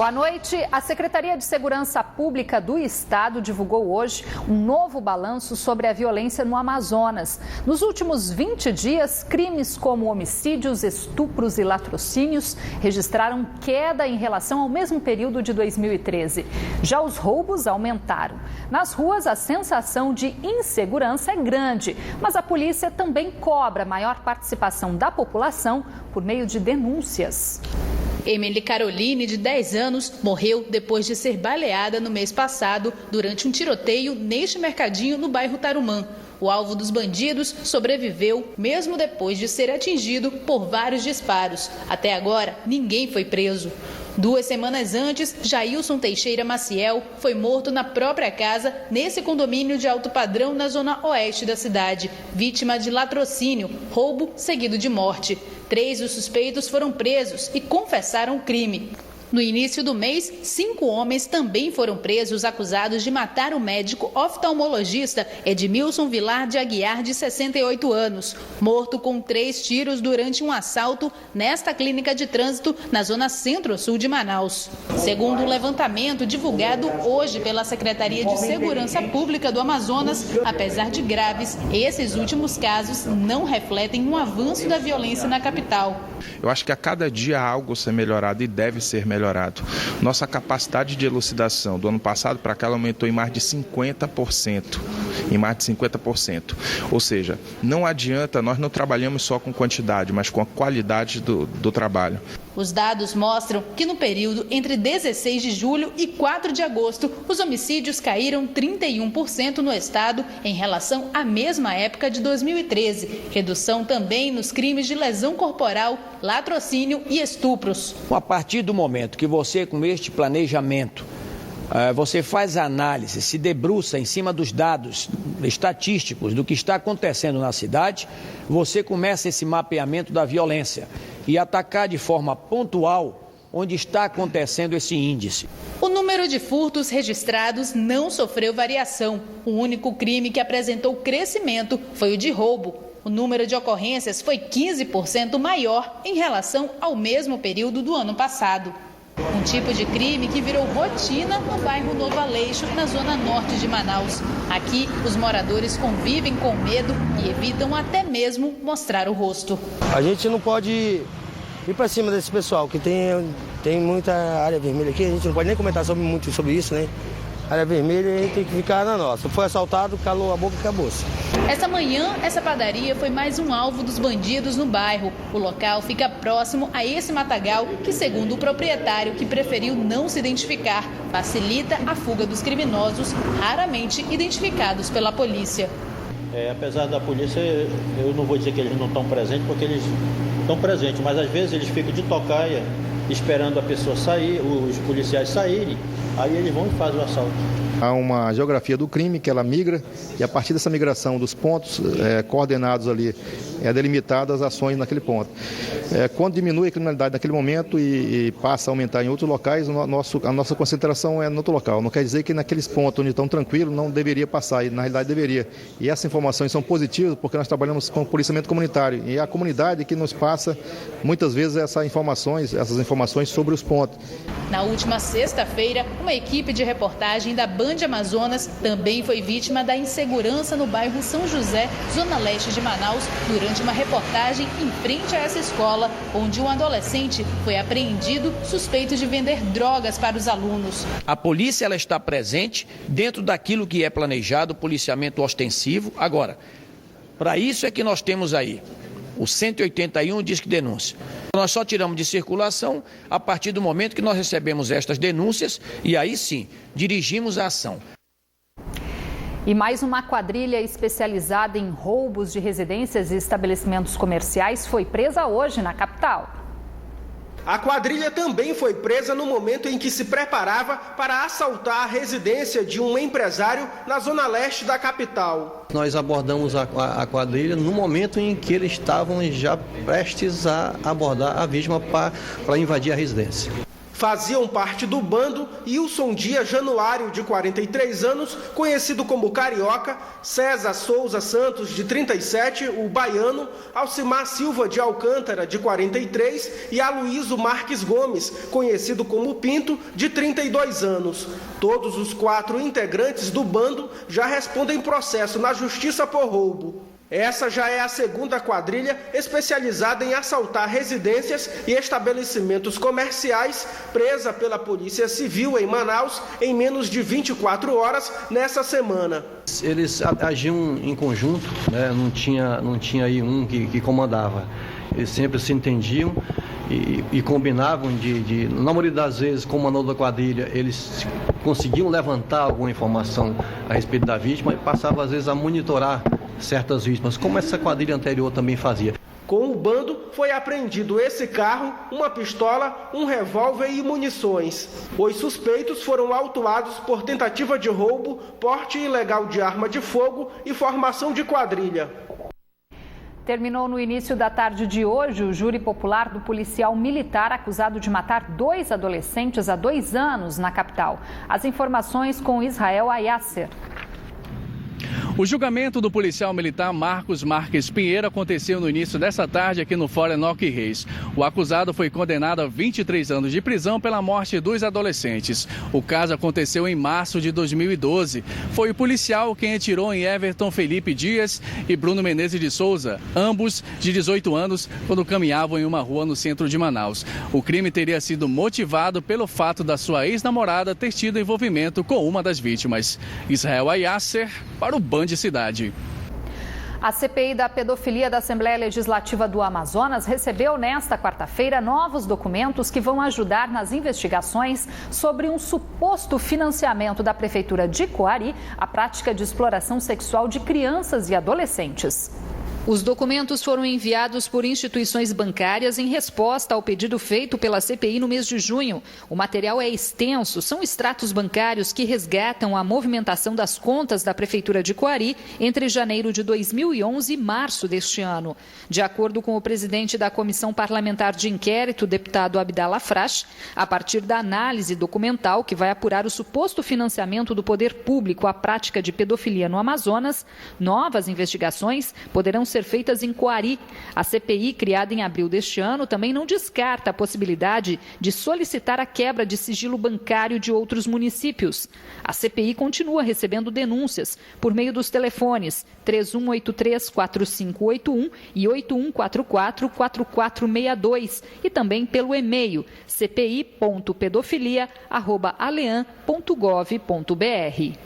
Boa noite. A Secretaria de Segurança Pública do Estado divulgou hoje um novo balanço sobre a violência no Amazonas. Nos últimos 20 dias, crimes como homicídios, estupros e latrocínios registraram queda em relação ao mesmo período de 2013. Já os roubos aumentaram. Nas ruas, a sensação de insegurança é grande, mas a polícia também cobra maior participação da população por meio de denúncias. Emily Caroline, de 10 anos, morreu depois de ser baleada no mês passado durante um tiroteio neste mercadinho no bairro Tarumã. O alvo dos bandidos sobreviveu mesmo depois de ser atingido por vários disparos. Até agora, ninguém foi preso. 2 semanas antes, Jailson Teixeira Maciel foi morto na própria casa, nesse condomínio de alto padrão na zona oeste da cidade, vítima de latrocínio, roubo seguido de morte. 3 dos suspeitos foram presos e confessaram o crime. No início do mês, 5 homens também foram presos acusados de matar o médico oftalmologista Edmilson Vilar de Aguiar, de 68 anos, morto com 3 tiros durante um assalto nesta clínica de trânsito na zona centro-sul de Manaus. Segundo um levantamento divulgado hoje pela Secretaria de Segurança Pública do Amazonas, apesar de graves, esses últimos casos não refletem um avanço da violência na capital. Eu acho que a cada dia há algo a ser melhorado e deve ser melhorado. Nossa capacidade de elucidação do ano passado para cá aumentou em mais de 50%. Ou seja, não adianta, nós não trabalhamos só com quantidade, mas com a qualidade do trabalho. Os dados mostram que no período entre 16 de julho e 4 de agosto, os homicídios caíram 31% no estado em relação à mesma época de 2013. Redução também nos crimes de lesão corporal, latrocínio e estupros. A partir do momento que você, com este planejamento, você faz a análise, se debruça em cima dos dados estatísticos do que está acontecendo na cidade, você começa esse mapeamento da violência e atacar de forma pontual onde está acontecendo esse índice. O número de furtos registrados não sofreu variação. O único crime que apresentou crescimento foi o de roubo. O número de ocorrências foi 15% maior em relação ao mesmo período do ano passado. Um tipo de crime que virou rotina no bairro Novo Aleixo, na zona norte de Manaus. Aqui, os moradores convivem com medo e evitam até mesmo mostrar o rosto. A gente não pode ir para cima desse pessoal, que tem muita área vermelha aqui, a gente não pode nem comentar muito sobre isso, né? Área vermelha, a gente tem que ficar na nossa. Foi assaltado, calou a boca e acabou-se. Essa manhã, essa padaria foi mais um alvo dos bandidos no bairro. O local fica próximo a esse matagal que, segundo o proprietário, que preferiu não se identificar, facilita a fuga dos criminosos, raramente identificados pela polícia. Apesar da polícia, eu não vou dizer que eles não estão presentes, porque eles estão presentes, mas às vezes eles ficam de tocaia, esperando a pessoa sair, os policiais saírem, aí eles vão e fazem o assalto. Há uma geografia do crime que ela migra e a partir dessa migração dos pontos coordenados ali, delimitadas as ações naquele ponto. Quando diminui a criminalidade naquele momento e passa a aumentar em outros locais, a nossa concentração é no outro local. Não quer dizer que naqueles pontos onde estão tranquilos não deveria passar, e na realidade deveria. E essas informações são positivas porque nós trabalhamos com policiamento comunitário e é a comunidade que nos passa muitas vezes essas informações sobre os pontos. Na última sexta-feira, uma equipe de reportagem da Band Amazonas também foi vítima da insegurança no bairro São José, zona leste de Manaus, durante uma reportagem em frente a essa escola, onde um adolescente foi apreendido suspeito de vender drogas para os alunos. A polícia ela está presente dentro daquilo que é planejado, policiamento ostensivo. Agora, para isso é que nós temos aí o 181 Disque Denúncia. Nós só tiramos de circulação a partir do momento que nós recebemos estas denúncias e aí sim, dirigimos a ação. E mais uma quadrilha especializada em roubos de residências e estabelecimentos comerciais foi presa hoje na capital. A quadrilha também foi presa no momento em que se preparava para assaltar a residência de um empresário na zona leste da capital. Nós abordamos a quadrilha no momento em que eles estavam já prestes a abordar a vítima para invadir a residência. Faziam parte do bando Wilson Dias Januário, de 43 anos, conhecido como Carioca, César Souza Santos, de 37, o Baiano, Alcimar Silva de Alcântara, de 43, e Aloísio Marques Gomes, conhecido como Pinto, de 32 anos. Todos os 4 integrantes do bando já respondem processo na Justiça por roubo. Essa já é a segunda quadrilha especializada em assaltar residências e estabelecimentos comerciais, presa pela Polícia Civil em Manaus em menos de 24 horas nessa semana. Eles agiam em conjunto, né? Não tinha aí um que comandava. Eles sempre se entendiam e combinavam na maioria das vezes, como o da quadrilha, eles conseguiam levantar alguma informação a respeito da vítima e passavam às vezes a monitorar certas vítimas, como essa quadrilha anterior também fazia. Com o bando foi apreendido esse carro, uma pistola, um revólver e munições. Os suspeitos foram autuados por tentativa de roubo, porte ilegal de arma de fogo e formação de quadrilha. Terminou no início da tarde de hoje o júri popular do policial militar acusado de matar 2 adolescentes há 2 anos na capital. As informações com Israel Ayasser. O julgamento do policial militar Marcos Marques Pinheiro aconteceu no início dessa tarde aqui no Fórum Enoque Reis. O acusado foi condenado a 23 anos de prisão pela morte dos adolescentes. O caso aconteceu em março de 2012. Foi o policial quem atirou em Everton Felipe Dias e Bruno Menezes de Souza, ambos de 18 anos, quando caminhavam em uma rua no centro de Manaus. O crime teria sido motivado pelo fato da sua ex-namorada ter tido envolvimento com uma das vítimas. Israel Ayasser para o Band Cidade. A CPI da pedofilia da Assembleia Legislativa do Amazonas recebeu nesta quarta-feira novos documentos que vão ajudar nas investigações sobre um suposto financiamento da Prefeitura de Coari à prática de exploração sexual de crianças e adolescentes. Os documentos foram enviados por instituições bancárias em resposta ao pedido feito pela CPI no mês de junho. O material é extenso, são extratos bancários que resgatam a movimentação das contas da Prefeitura de Coari entre janeiro de 2011 e março deste ano. De acordo com o presidente da Comissão Parlamentar de Inquérito, deputado Abdallah Frasch, a partir da análise documental que vai apurar o suposto financiamento do poder público à prática de pedofilia no Amazonas, novas investigações poderão ser feitas em Coari. A CPI, criada em abril deste ano, também não descarta a possibilidade de solicitar a quebra de sigilo bancário de outros municípios. A CPI continua recebendo denúncias por meio dos telefones 3183-4581 e 8144-4462 e também pelo e-mail cpi.pedofilia@alean.gov.br.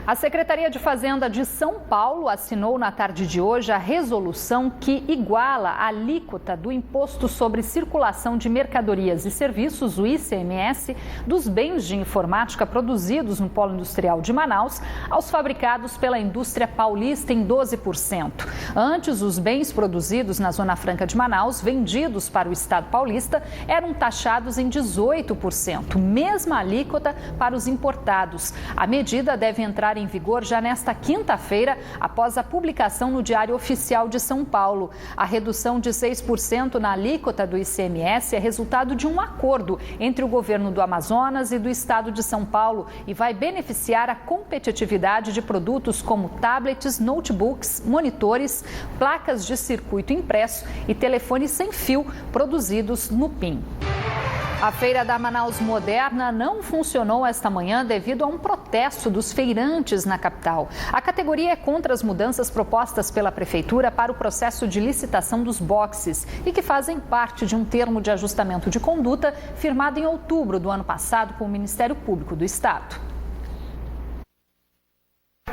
A Secretaria de Fazenda de São Paulo assinou na tarde de hoje a resolução que iguala a alíquota do Imposto sobre Circulação de Mercadorias e Serviços, o ICMS, dos bens de informática produzidos no Polo Industrial de Manaus aos fabricados pela indústria paulista em 12%. Antes, os bens produzidos na Zona Franca de Manaus, vendidos para o Estado paulista, eram taxados em 18%, mesma alíquota para os importados. A medida deve entrar em vigor já nesta quinta-feira, após a publicação no Diário Oficial de São Paulo. A redução de 6% na alíquota do ICMS é resultado de um acordo entre o governo do Amazonas e do estado de São Paulo e vai beneficiar a competitividade de produtos como tablets, notebooks, monitores, placas de circuito impresso e telefones sem fio produzidos no PIN. A Feira da Manaus Moderna não funcionou esta manhã devido a um protesto dos feirantes na capital. A categoria é contra as mudanças propostas pela Prefeitura para o processo de licitação dos boxes e que fazem parte de um termo de ajustamento de conduta firmado em outubro do ano passado com o Ministério Público do Estado.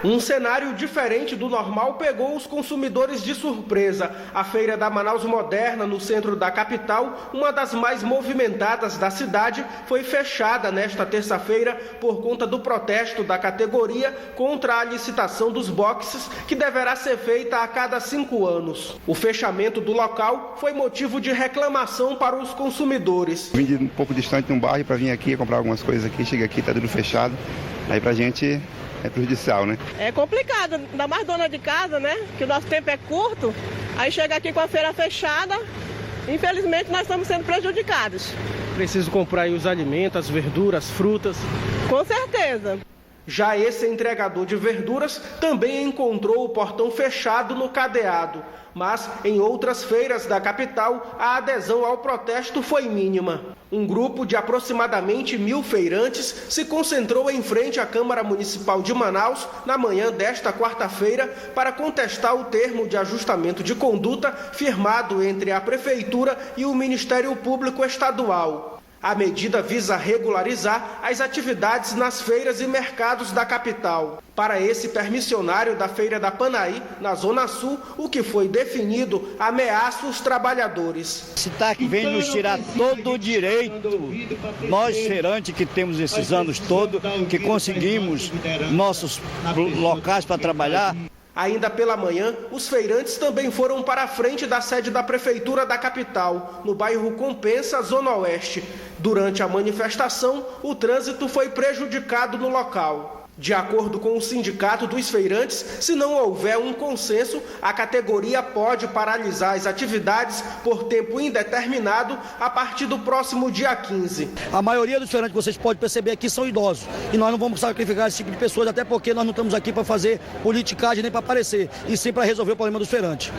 Um cenário diferente do normal pegou os consumidores de surpresa. A Feira da Manaus Moderna, no centro da capital, uma das mais movimentadas da cidade, foi fechada nesta terça-feira por conta do protesto da categoria contra a licitação dos boxes, que deverá ser feita a cada 5 anos. O fechamento do local foi motivo de reclamação para os consumidores. Vim de um pouco distante de um bairro para vir aqui comprar algumas coisas aqui. Cheguei aqui, está tudo fechado. Aí pra gente é prejudicial, né? É complicado, ainda mais dona de casa, né? Que o nosso tempo é curto. Aí chega aqui com a feira fechada, Infelizmente, nós estamos sendo prejudicados. Preciso comprar aí os alimentos, as verduras, frutas. Com certeza. Já esse entregador de verduras também encontrou o portão fechado no cadeado. Mas em outras feiras da capital, a adesão ao protesto foi mínima. Um grupo de aproximadamente 1.000 feirantes se concentrou em frente à Câmara Municipal de Manaus na manhã desta quarta-feira para contestar o termo de ajustamento de conduta firmado entre a Prefeitura e o Ministério Público Estadual. A medida visa regularizar as atividades nas feiras e mercados da capital. Para esse permissionário da Feira da Panaí, na Zona Sul, o que foi definido ameaça os trabalhadores. Esse TAC vem nos tirar todo o direito. Nós, feirantes, que temos esses anos todos, que conseguimos nossos locais para trabalhar. Ainda pela manhã, os feirantes também foram para a frente da sede da Prefeitura da capital, no bairro Compensa, Zona Oeste. Durante a manifestação, o trânsito foi prejudicado no local. De acordo com o Sindicato dos Feirantes, se não houver um consenso, a categoria pode paralisar as atividades por tempo indeterminado a partir do próximo dia 15. A maioria dos feirantes que vocês podem perceber aqui são idosos. E nós não vamos sacrificar esse tipo de pessoas, até porque nós não estamos aqui para fazer politicagem nem para aparecer, e sim para resolver o problema dos feirantes.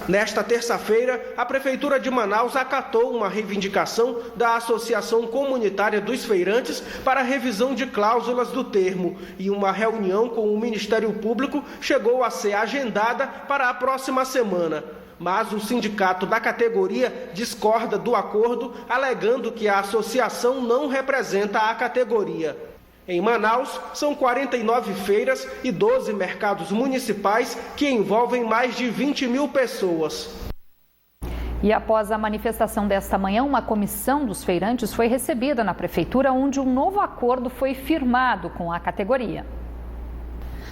Nesta terça-feira, a Prefeitura de Manaus acatou uma reivindicação da Associação Comunitária dos Feirantes para a revisão de cláusulas do termo, e uma reunião com o Ministério Público chegou a ser agendada para a próxima semana. Mas o sindicato da categoria discorda do acordo, alegando que a associação não representa a categoria. Em Manaus, são 49 feiras e 12 mercados municipais que envolvem mais de 20.000 pessoas. E após a manifestação desta manhã, uma comissão dos feirantes foi recebida na Prefeitura, onde um novo acordo foi firmado com a categoria.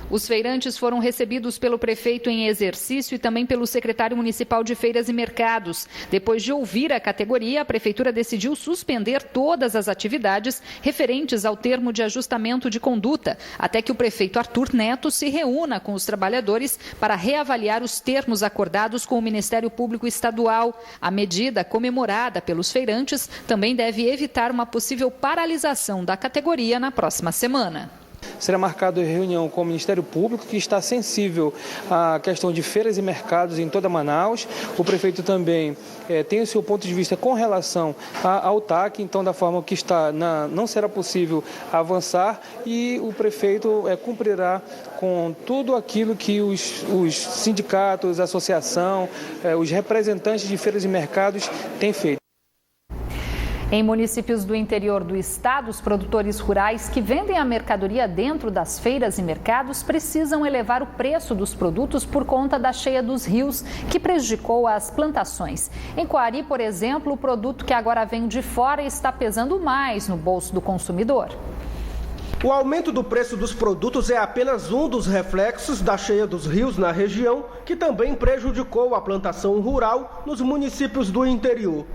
Os feirantes foram recebidos pelo prefeito em exercício e também pelo secretário municipal de Feiras e Mercados. Depois de ouvir a categoria, a prefeitura decidiu suspender todas as atividades referentes ao termo de ajustamento de conduta, até que o prefeito Arthur Neto se reúna com os trabalhadores para reavaliar os termos acordados com o Ministério Público Estadual. A medida, comemorada pelos feirantes, também deve evitar uma possível paralisação da categoria na próxima semana. Será marcada reunião com o Ministério Público, que está sensível à questão de feiras e mercados em toda Manaus. O prefeito também tem o seu ponto de vista com relação ao TAC, então da forma que está, não será possível avançar, e o prefeito cumprirá com tudo aquilo que os sindicatos, a associação, os representantes de feiras e mercados têm feito. Em municípios do interior do estado, os produtores rurais que vendem a mercadoria dentro das feiras e mercados precisam elevar o preço dos produtos por conta da cheia dos rios, que prejudicou as plantações. Em Coari, por exemplo, o produto que agora vem de fora está pesando mais no bolso do consumidor. O aumento do preço dos produtos é apenas um dos reflexos da cheia dos rios na região, que também prejudicou a plantação rural nos municípios do interior.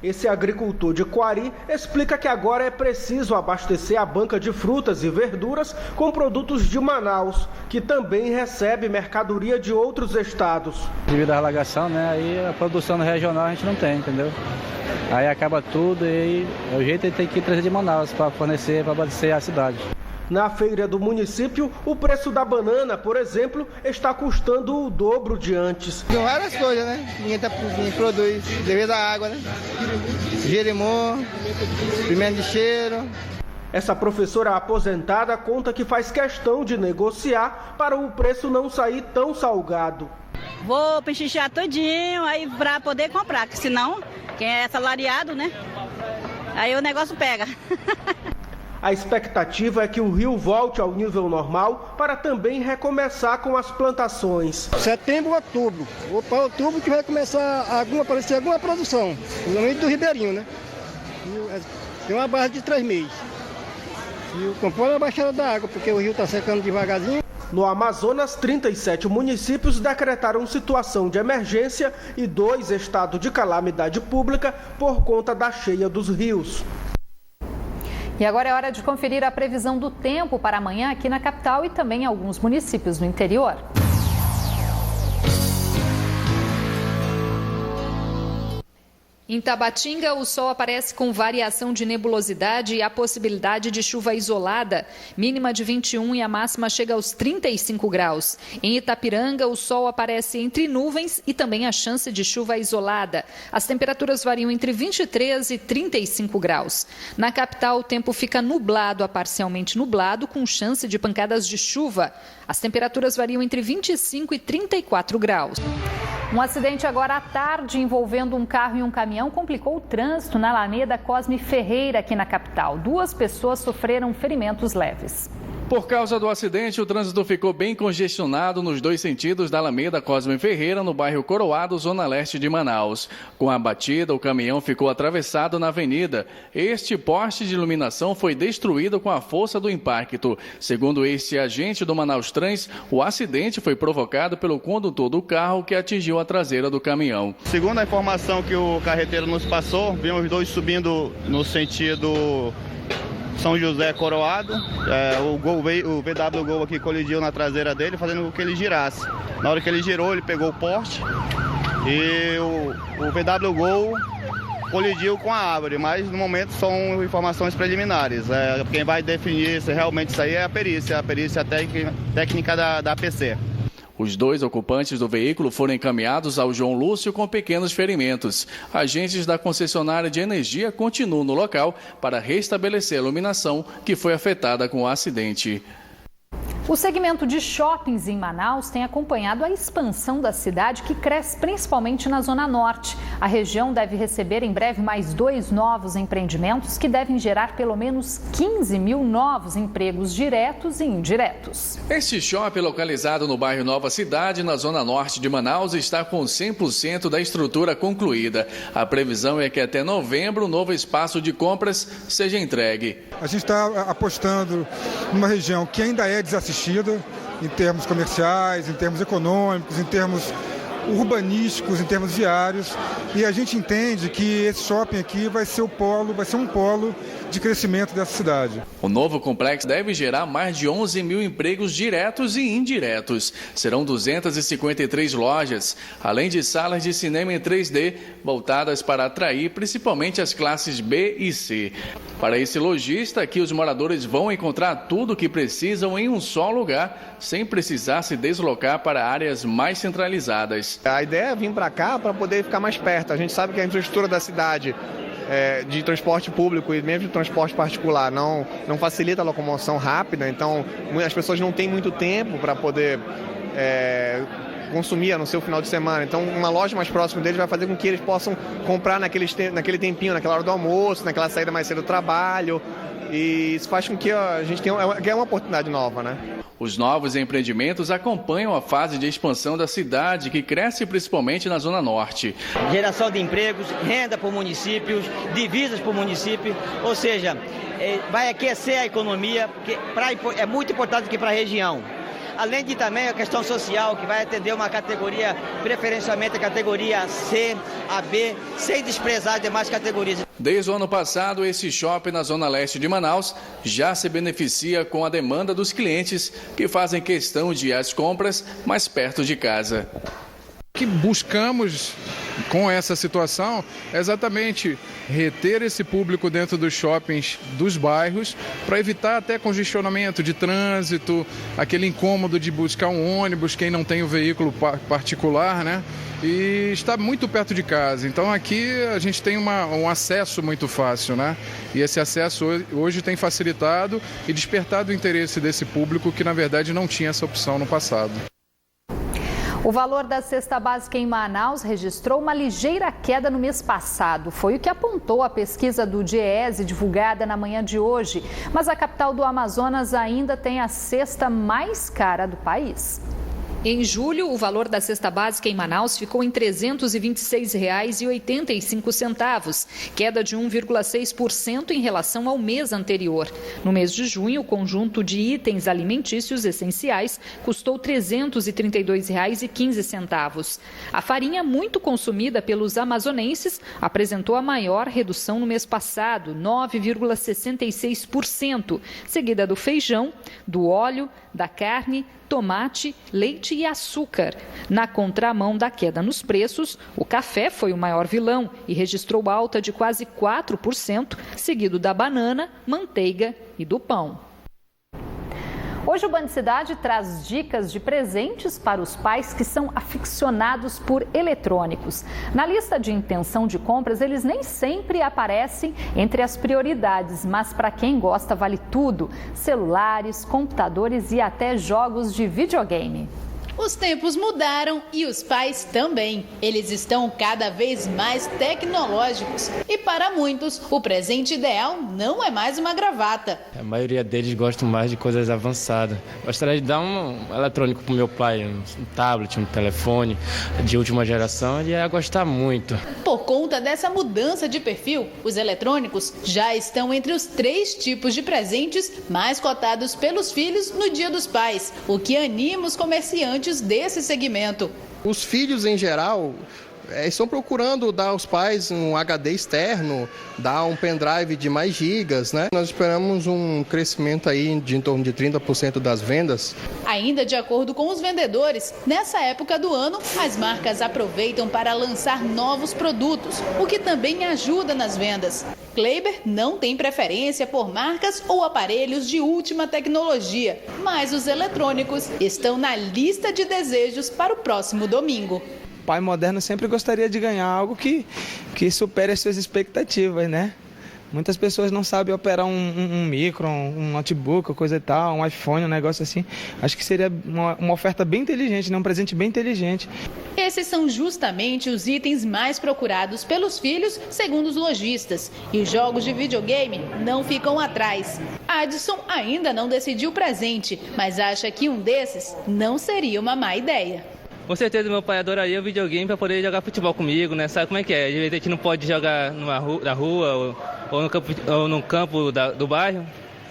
Esse agricultor de Coari explica que agora é preciso abastecer a banca de frutas e verduras com produtos de Manaus, que também recebe mercadoria de outros estados. Devido à alagação, aí a produção regional a gente não tem, entendeu? Aí acaba tudo e o jeito é ter que trazer de Manaus para fornecer, para abastecer a cidade. Na feira do município, o preço da banana, por exemplo, está custando o dobro de antes. Tem várias coisas, né? Ninguém produz devido à água, né? Jerimum, pimenta de cheiro. Essa professora aposentada conta que faz questão de negociar para o preço não sair tão salgado. Vou pechinchar todinho aí para poder comprar, porque senão quem é assalariado, né? Aí o negócio pega. A expectativa é que o rio volte ao nível normal para também recomeçar com as plantações. Setembro, outubro. Para outubro que vai começar a aparecer alguma produção, principalmente do ribeirinho, né? Tem uma base de 3 meses. E o compor é a baixada da água, porque o rio está secando devagarzinho. No Amazonas, 37 municípios decretaram situação de emergência e 2 estados de calamidade pública por conta da cheia dos rios. E agora é hora de conferir a previsão do tempo para amanhã aqui na capital e também em alguns municípios do interior. Em Tabatinga, o sol aparece com variação de nebulosidade e a possibilidade de chuva isolada, mínima de 21 e a máxima chega aos 35 graus. Em Itapiranga, o sol aparece entre nuvens e também a chance de chuva isolada. As temperaturas variam entre 23 e 35 graus. Na capital, o tempo fica nublado a parcialmente nublado, com chance de pancadas de chuva. As temperaturas variam entre 25 e 34 graus. Um acidente agora à tarde envolvendo um carro e um caminhão complicou o trânsito na Alameda Cosme Ferreira, aqui na capital. 2 pessoas sofreram ferimentos leves. Por causa do acidente, o trânsito ficou bem congestionado nos 2 sentidos da Alameda Cosme Ferreira, no bairro Coroado, zona leste de Manaus. Com a batida, o caminhão ficou atravessado na avenida. Este poste de iluminação foi destruído com a força do impacto. Segundo este agente do Manaus Trans, o acidente foi provocado pelo condutor do carro que atingiu a traseira do caminhão. Segundo a informação que o carreteiro nos passou, vimos os 2 subindo no sentido São José Coroado, o VW Gol aqui colidiu na traseira dele, fazendo com que ele girasse. Na hora que ele girou, ele pegou o poste e o VW Gol colidiu com a árvore, mas no momento são informações preliminares. Quem vai definir se realmente isso aí é a perícia técnica da APC. Os 2 ocupantes do veículo foram encaminhados ao João Lúcio com pequenos ferimentos. Agentes da concessionária de energia continuam no local para restabelecer a iluminação que foi afetada com o acidente. O segmento de shoppings em Manaus tem acompanhado a expansão da cidade, que cresce principalmente na Zona Norte. A região deve receber em breve mais 2 novos empreendimentos que devem gerar pelo menos 15 mil novos empregos diretos e indiretos. Este shopping, localizado no bairro Nova Cidade, na Zona Norte de Manaus, está com 100% da estrutura concluída. A previsão é que até novembro o novo espaço de compras seja entregue. A gente está apostando numa região que ainda é desassistida em termos comerciais, em termos econômicos, em termos urbanísticos, em termos viários, e a gente entende que esse shopping aqui vai ser um polo de crescimento dessa cidade. O novo complexo deve gerar mais de 11 mil empregos diretos e indiretos. Serão 253 lojas, além de salas de cinema em 3D, voltadas para atrair principalmente as classes B e C. Para esse lojista, aqui os moradores vão encontrar tudo o que precisam em um só lugar, sem precisar se deslocar para áreas mais centralizadas. A ideia é vir para cá para poder ficar mais perto. A gente sabe que a infraestrutura da cidade de transporte público e mesmo de transporte particular não facilita a locomoção rápida, então as pessoas não têm muito tempo para poder consumir no seu final de semana. Então uma loja mais próxima deles vai fazer com que eles possam comprar naquele tempinho, naquela hora do almoço, naquela saída mais cedo do trabalho, e isso faz com que a gente tenha uma oportunidade nova, né? Os novos empreendimentos acompanham a fase de expansão da cidade, que cresce principalmente na Zona Norte. Geração de empregos, renda para municípios, divisas para o município, ou seja, vai aquecer a economia, porque é muito importante aqui para a região. Além de também a questão social, que vai atender uma categoria, preferencialmente a categoria C, A, B, sem desprezar demais categorias. Desde o ano passado, esse shopping na Zona Leste de Manaus já se beneficia com a demanda dos clientes que fazem questão de ir às compras mais perto de casa. O que buscamos com essa situação é exatamente reter esse público dentro dos shoppings dos bairros para evitar até congestionamento de trânsito, aquele incômodo de buscar um ônibus, quem não tem o veículo particular, né? E está muito perto de casa. Então aqui a gente tem um acesso muito fácil, né? E esse acesso hoje tem facilitado e despertado o interesse desse público que na verdade não tinha essa opção no passado. O valor da cesta básica em Manaus registrou uma ligeira queda no mês passado. Foi o que apontou a pesquisa do DIEESE divulgada na manhã de hoje. Mas a capital do Amazonas ainda tem a cesta mais cara do país. Em julho, o valor da cesta básica em Manaus ficou em R$ 326,85, queda de 1,6% em relação ao mês anterior. No mês de junho, o conjunto de itens alimentícios essenciais custou R$ 332,15. A farinha, muito consumida pelos amazonenses, apresentou a maior redução no mês passado, 9,66%, seguida do feijão, do óleo, da carne, tomate, leite e açúcar. Na contramão da queda nos preços, o café foi o maior vilão e registrou alta de quase 4%, seguido da banana, manteiga e do pão. Hoje o Band Cidade traz dicas de presentes para os pais que são aficionados por eletrônicos. Na lista de intenção de compras, eles nem sempre aparecem entre as prioridades, mas para quem gosta vale tudo: celulares, computadores e até jogos de videogame. Os tempos mudaram e os pais também. Eles estão cada vez mais tecnológicos. E para muitos, o presente ideal não é mais uma gravata. A maioria deles gosta mais de coisas avançadas. Gostaria de dar um eletrônico para o meu pai, um tablet, um telefone de última geração. Ele ia gostar muito. Por conta dessa mudança de perfil, os eletrônicos já estão entre os 3 tipos de presentes mais cotados pelos filhos no Dia dos Pais, o que anima os comerciantes desse segmento. Os filhos, em geral, estão procurando dar aos pais um HD externo, dar um pendrive de mais gigas, né? Nós esperamos um crescimento aí de em torno de 30% das vendas. Ainda de acordo com os vendedores, nessa época do ano, as marcas aproveitam para lançar novos produtos, o que também ajuda nas vendas. Kleiber não tem preferência por marcas ou aparelhos de última tecnologia, mas os eletrônicos estão na lista de desejos para o próximo domingo. O pai moderno sempre gostaria de ganhar algo que supere as suas expectativas, né? Muitas pessoas não sabem operar um micro, um notebook, coisa e tal, um iPhone, um negócio assim. Acho que seria uma oferta bem inteligente, né? Um presente bem inteligente. Esses são justamente os itens mais procurados pelos filhos, segundo os lojistas. E os jogos de videogame não ficam atrás. Adson ainda não decidiu o presente, mas acha que um desses não seria uma má ideia. Com certeza meu pai adoraria o videogame para poder jogar futebol comigo, né? Sabe como é que é? Às vezes a gente não pode jogar na rua ou no campo do bairro.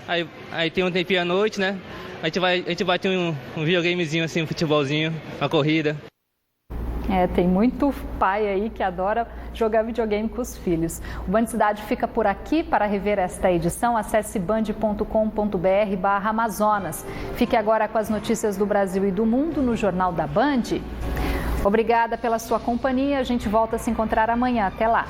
Aí tem um tempinho à noite, né? A gente vai ter um videogamezinho assim, um futebolzinho, uma corrida. Tem muito pai aí que adora jogar videogame com os filhos. O Band Cidade fica por aqui. Para rever esta edição, acesse band.com.br/Amazonas. Fique agora com as notícias do Brasil e do mundo no Jornal da Band. Obrigada pela sua companhia. A gente volta a se encontrar amanhã. Até lá.